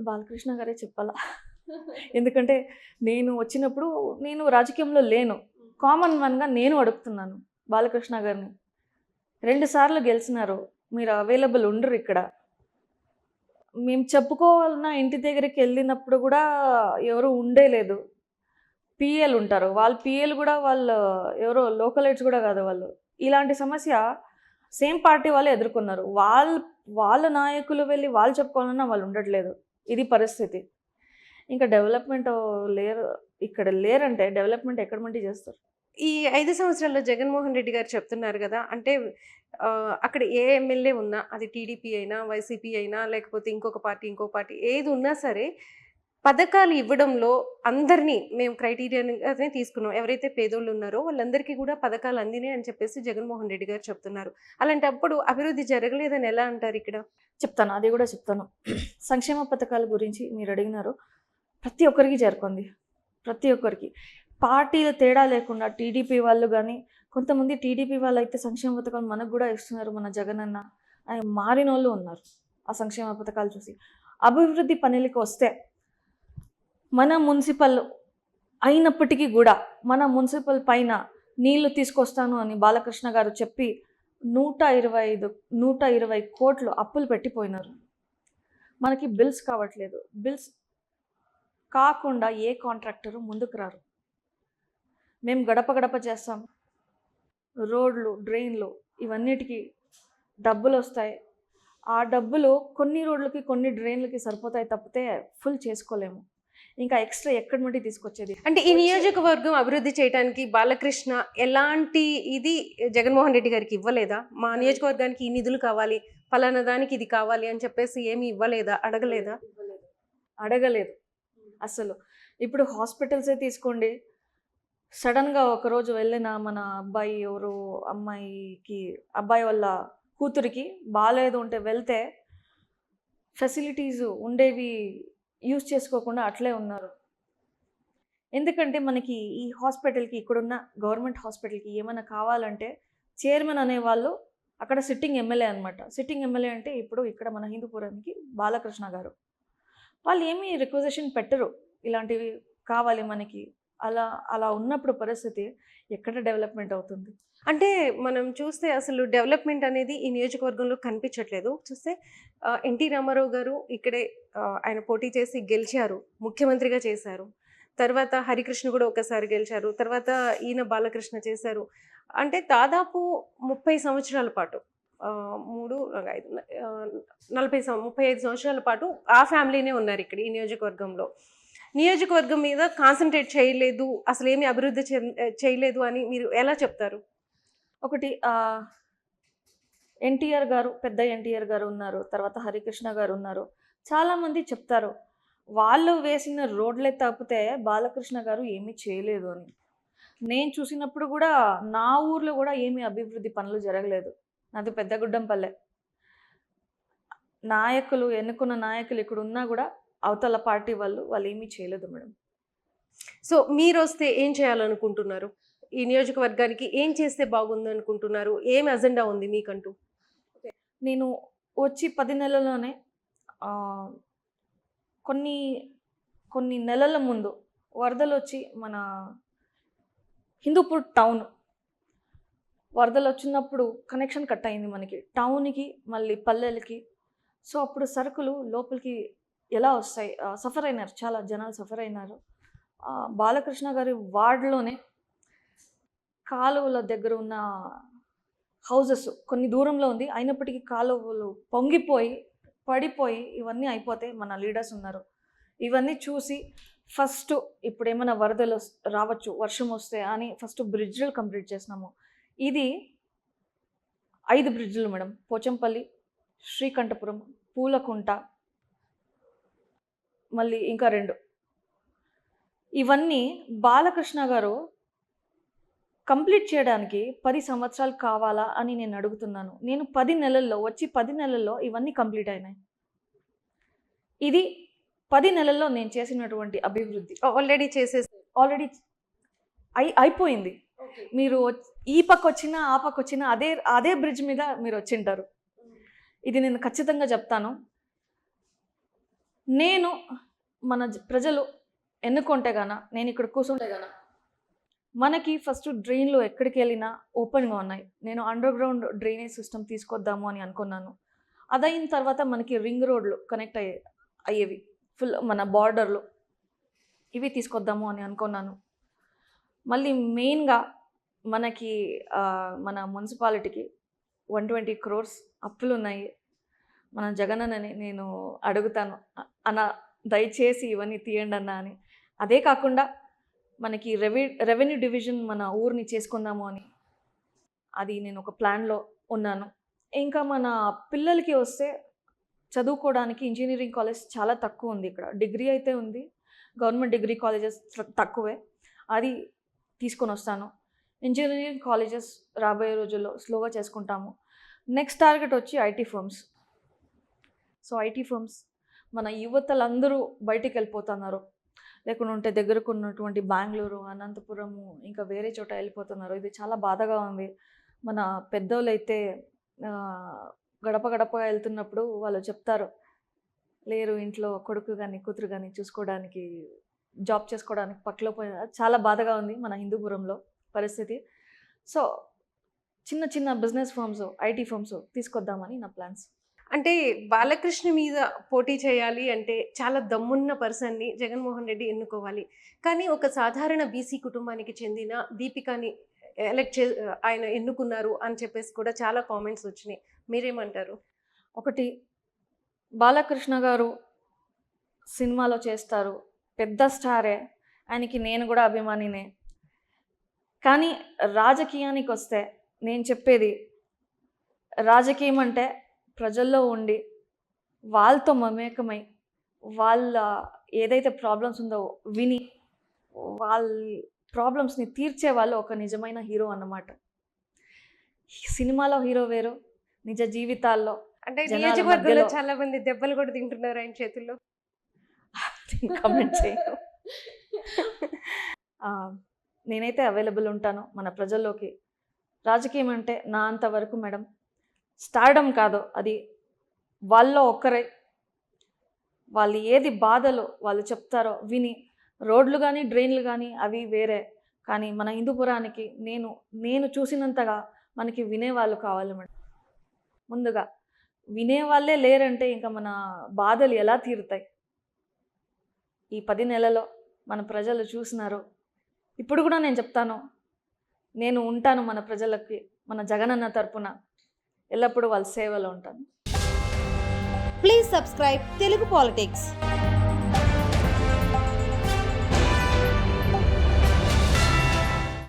బాలకృష్ణ గారే చెప్పాలా. ఎందుకంటే నేను వచ్చినప్పుడు నేను రాజకీయంలో లేను. కామన్ వన్గా నేను అడుగుతున్నాను బాలకృష్ణ గారిని. 2 సార్లు గెలిచినారు, మీరు అవైలబుల్ ఉండరు ఇక్కడ. మేము చెప్పుకోవాలన్నా ఇంటి దగ్గరికి వెళ్ళినప్పుడు కూడా ఎవరు ఉండేలేదు. పిఏలు ఉంటారు, వాళ్ళ పిఏలు కూడా వాళ్ళు ఎవరో లోకలైట్స్ కూడా కాదు వాళ్ళు. ఇలాంటి సమస్య సేమ్ పార్టీ వాళ్ళే ఎదుర్కొన్నారు. వాళ్ళ నాయకులు వెళ్ళి వాళ్ళు చెప్పుకోవాలన్నా వాళ్ళు ఉండట్లేదు. ఇది పరిస్థితి. ఇంకా డెవలప్మెంట్ లేరు, ఇక్కడ లేరంటే డెవలప్మెంట్ ఎక్కడ మంటి చేస్తారు? ఈ 5 సంవత్సరాల్లో జగన్మోహన్ రెడ్డి గారు చెప్తున్నారు కదా, అంటే అక్కడ ఏ ఎమ్మెల్యే ఉన్నా, అది టీడీపీ అయినా, వైసీపీ అయినా, లేకపోతే ఇంకో పార్టీ ఏది ఉన్నా సరే, పథకాలు ఇవ్వడంలో అందరినీ మేము క్రైటీరియానే తీసుకున్నాం. ఎవరైతే పేదోళ్ళు ఉన్నారో వాళ్ళందరికీ కూడా పథకాలు అందినాయి అని చెప్పేసి జగన్మోహన్ రెడ్డి గారు చెప్తున్నారు. అలాంటప్పుడు అభివృద్ధి జరగలేదని ఎలా అంటారు ఇక్కడ? చెప్తాను, అది కూడా చెప్తాను. సంక్షేమ పథకాల గురించి మీరు అడిగినారు. ప్రతి ఒక్కరికి చేరుకుంది, ప్రతి ఒక్కరికి. పార్టీల తేడా లేకుండా టీడీపీ వాళ్ళు కానీ, కొంతమంది టీడీపీ వాళ్ళు అయితే సంక్షేమ పథకాలు మనకు కూడా ఇస్తున్నారు. మన జగన్ అన్న ఆయన మారిన వాళ్ళు ఉన్నారు ఆ సంక్షేమ పథకాలు చూసి. అభివృద్ధి పనులకి వస్తే మన మున్సిపల్ అయినప్పటికీ కూడా మన మున్సిపల్ పైన నీళ్లు తీసుకొస్తాను అని బాలకృష్ణ గారు చెప్పి 120 కోట్లు అప్పులు పెట్టిపోయినారు. మనకి బిల్స్ కావట్లేదు. బిల్స్ కాకుండా ఏ కాంట్రాక్టరు ముందుకు రారు. మేము గడప గడప చేస్తాం, రోడ్లు, డ్రైన్లు, ఇవన్నిటికీ డబ్బులు వస్తాయి. ఆ డబ్బులు కొన్ని రోడ్లకి కొన్ని డ్రైన్లకి సరిపోతాయి తప్పితే ఫుల్ చేసుకోలేము. ఇంకా ఎక్స్ట్రా ఎక్కడి నుండి తీసుకొచ్చేది? అంటే ఈ నియోజకవర్గం అభివృద్ధి చేయడానికి బాలకృష్ణ ఎలాంటి ఇది జగన్మోహన్ రెడ్డి గారికి ఇవ్వలేదా? మా నియోజకవర్గానికి ఈ నిధులు కావాలి, ఫలానా దానికి ఇది కావాలి అని చెప్పేసి ఏమి ఇవ్వలేదా? అడగలేదా? అడగలేదు అసలు. ఇప్పుడు హాస్పిటల్సే తీసుకోండి. సడన్గా ఒకరోజు వెళ్ళిన మన అబ్బాయి వాళ్ళ కూతురికి బాగాలేదు ఉంటే వెళ్తే ఫెసిలిటీస్ ఉండేవి యూజ్ చేసుకోకుండా అట్లే ఉన్నారు. ఎందుకంటే మనకి ఈ హాస్పిటల్కి, ఇక్కడున్న గవర్నమెంట్ హాస్పిటల్కి ఏమైనా కావాలంటే చైర్మన్ అనేవాళ్ళు అక్కడ సిట్టింగ్ ఎమ్మెల్యే అనమాట. సిట్టింగ్ ఎమ్మెల్యే అంటే ఇప్పుడు ఇక్కడ మన హిందూపురానికి బాలకృష్ణ గారు. వాళ్ళు ఏమీ రిక్వెజిషన్ పెట్టరు, ఇలాంటివి కావాలి మనకి. అలా ఉన్నప్పుడు పరిస్థితి ఎక్కడ డెవలప్మెంట్ అవుతుంది? అంటే మనం చూస్తే అసలు డెవలప్మెంట్ అనేది ఈ నియోజకవర్గంలో కనిపించట్లేదు. చూస్తే ఎన్టీ రామారావు గారు ఇక్కడే ఆయన పోటీ చేసి గెలిచారు, ముఖ్యమంత్రిగా చేశారు. తర్వాత హరికృష్ణ కూడా ఒకసారి గెలిచారు. తర్వాత ఈయన బాలకృష్ణ చేశారు. అంటే దాదాపు 30 సంవత్సరాల పాటు 35 సంవత్సరాల పాటు ఆ ఫ్యామిలీనే ఉన్నారు ఇక్కడ ఈ నియోజకవర్గం మీద కాన్సన్ట్రేట్ చేయలేదు, అసలు ఏమి అభివృద్ధి చేయలేదు అని మీరు ఎలా చెప్తారు? ఒకటి, ఎన్టీఆర్ గారు, పెద్ద ఎన్టీఆర్ గారు ఉన్నారు, తర్వాత హరికృష్ణ గారు ఉన్నారు. చాలామంది చెప్తారు వాళ్ళు వేసిన రోడ్లే తప్పితే బాలకృష్ణ గారు ఏమీ చేయలేదు అని. నేను చూసినప్పుడు కూడా నా ఊర్లో కూడా ఏమీ అభివృద్ధి పనులు జరగలేదు. నాది పెద్దగుడ్డంపల్లె. ఎన్నుకున్న నాయకులు ఇక్కడ ఉన్నా కూడా అవతల పార్టీ వాళ్ళు ఏమీ చేయలేదు మేడం. సో మీరు వస్తే ఏం చేయాలనుకుంటున్నారు? ఈ నియోజకవర్గానికి ఏం చేస్తే బాగుంది అనుకుంటున్నారు? ఏం అజెండా ఉంది మీకంటూ? నేను వచ్చి 10 నెలల్లోనే కొన్ని నెలల ముందు వరదలు వచ్చి మన హిందూపూర్ టౌన్ వరదలు వచ్చినప్పుడు కనెక్షన్ కట్ అయింది మనకి, టౌన్కి మళ్ళీ పల్లెలకి. సో అప్పుడు సరుకులు లోపలికి ఎలా వస్తాయి? సఫర్ అయినారు, చాలా జనాలు సఫర్ అయినారు. బాలకృష్ణ గారి వార్డులోనే కాలువల దగ్గర ఉన్న హౌజెస్ కొన్ని దూరంలో ఉంది, అయినప్పటికీ కాలువలు పొంగిపోయి పడిపోయి ఇవన్నీ అయిపోతే మన లీడర్స్ ఉన్నారు. ఇవన్నీ చూసి ఫస్ట్ ఇప్పుడు ఏమైనా వరదలు రావచ్చు, వర్షం వస్తే అని ఫస్ట్ బ్రిడ్జ్లు కంప్లీట్ చేసినాము. ఇది 5 బ్రిడ్జ్లు మేడం. పోచంపల్లి, శ్రీకంఠపురం, పూలకుంట, మళ్ళీ ఇంకా 2. ఇవన్నీ బాలకృష్ణ గారు కంప్లీట్ చేయడానికి 10 సంవత్సరాలు కావాలా అని నేను అడుగుతున్నాను. నేను 10 నెలల్లో ఇవన్నీ కంప్లీట్ అయినాయి. ఇది 10 నెలల్లో నేను చేసినటువంటి అభివృద్ధి. ఆల్రెడీ అయిపోయింది. మీరు ఈ పక్క వచ్చినా ఆ పక్క వచ్చినా అదే బ్రిడ్జ్ మీద మీరు వచ్చింటారు. ఇది నేను ఖచ్చితంగా చెప్తాను. నేను మన ప్రజలు ఎన్నుకుంటే గాన, నేను ఇక్కడ కూర్చుంటే గాన, మనకి ఫస్ట్ డ్రైన్లు ఎక్కడికి వెళ్ళినా ఓపెన్గా ఉన్నాయి. నేను అండర్ గ్రౌండ్ డ్రైనేజ్ సిస్టమ్ తీసుకొద్దాము అని అనుకున్నాను. అదైన తర్వాత మనకి రింగ్ రోడ్లు కనెక్ట్ అయ్యేవి ఫుల్ మన బార్డర్లు, ఇవి తీసుకొద్దాము అని అనుకున్నాను. మళ్ళీ మెయిన్గా మనకి మన మున్సిపాలిటీకి 120 crores అప్పులు ఉన్నాయి. మన జగన్ అన్నని నేను అడుగుతాను, అన్న దయచేసి ఇవన్నీ తీయండి అన్న అని. అదే కాకుండా మనకి రెవెన్యూ డివిజన్ మన ఊరిని చేసుకుందాము అని, అది నేను ఒక ప్లాన్లో ఉన్నాను. ఇంకా మన పిల్లలకి వస్తే చదువుకోవడానికి ఇంజనీరింగ్ కాలేజ్ చాలా తక్కువ ఉంది ఇక్కడ. డిగ్రీ అయితే ఉంది, గవర్నమెంట్ డిగ్రీ కాలేజెస్ తక్కువే, అది తీసుకొని వస్తాను. ఇంజనీరింగ్ కాలేజెస్ రాబోయే రోజుల్లో స్లోగా చేసుకుంటాము. నెక్స్ట్ టార్గెట్ వచ్చి IT firms. So IT firms మన యువతలందరూ బయటికి వెళ్ళిపోతున్నారు, లేకుండా ఉంటే దగ్గరకు ఉన్నటువంటి బెంగళూరు, అనంతపురము, ఇంకా వేరే చోట వెళ్ళిపోతున్నారు. ఇది చాలా బాధగా ఉంది. మన పెద్దోళ్ళు అయితే గడప గడపగా వెళ్తున్నప్పుడు వాళ్ళు చెప్తారు, లేరు ఇంట్లో కొడుకు కానీ కూతురు కానీ చూసుకోవడానికి, జాబ్ చేసుకోవడానికి పక్కలో పోయిన. చాలా బాధగా ఉంది మన హిందూపురంలో పరిస్థితి. సో చిన్న చిన్న బిజినెస్ ఫర్మ్స్, ఐటీ ఫర్మ్స్ తీసుకొద్దామని నా ప్లాన్స్. అంటే బాలకృష్ణ మీద పోటీ చేయాలి అంటే చాలా దమ్మున్న పర్సన్ని జగన్మోహన్ రెడ్డి ఎన్నుకోవాలి. కానీ ఒక సాధారణ బీసీ కుటుంబానికి చెందిన దీపికాని ఆయన ఎన్నుకున్నారు అని చెప్పేసి కూడా చాలా కామెంట్స్ వచ్చినాయి. మీరేమంటారు? ఒకటి, బాలకృష్ణ గారు సినిమాలో చేస్తారు, పెద్ద స్టారే, ఆయనకి నేను కూడా అభిమానినే. కానీ రాజకీయానికి వస్తే నేను చెప్పేది, రాజకీయం అంటే ప్రజల్లో ఉండి వాళ్ళతో మమేకమై వాళ్ళ ఏదైతే ప్రాబ్లమ్స్ ఉందో విని వాళ్ళ ప్రాబ్లమ్స్ని తీర్చే వాళ్ళు ఒక నిజమైన హీరో అన్నమాట. సినిమాలో హీరో వేరు, నిజ జీవితాల్లో అంటే జనాల నియోజకవర్గంలో మధ్యలో- చాలా మంది దెబ్బలు కూడా తింటున్నారు ఆయన చేతుల్లో. కామెంట్ చేయను. నేనైతే అవైలబుల్ ఉంటాను మన ప్రజల్లోకి. రాజకీయం అంటే నా అంతవరకు మేడం, స్టార్డమ్ కాదు, అది వాళ్ళలో ఒక్కరే వాళ్ళు ఏది బాధలు వాళ్ళు చెప్తారో విని, రోడ్లు కానీ డ్రైన్లు కానీ అవి వేరే, కానీ మన హిందూపురానికి నేను చూసినంతగా మనకి వినేవాళ్ళు కావాలి మేడం. ముందుగా వినేవాళ్ళే లేరంటే ఇంకా మన బాధలు ఎలా తీరుతాయి? ఈ 10 నెలలో మన ప్రజలు చూసినారు. ఇప్పుడు కూడా నేను చెప్తాను, నేను ఉంటాను మన ప్రజలకి, మన జగనన్న తరపున ఎల్లప్పుడూ వాళ్ళ సేవలో ఉంటాను. Please subscribe Telugu Politics.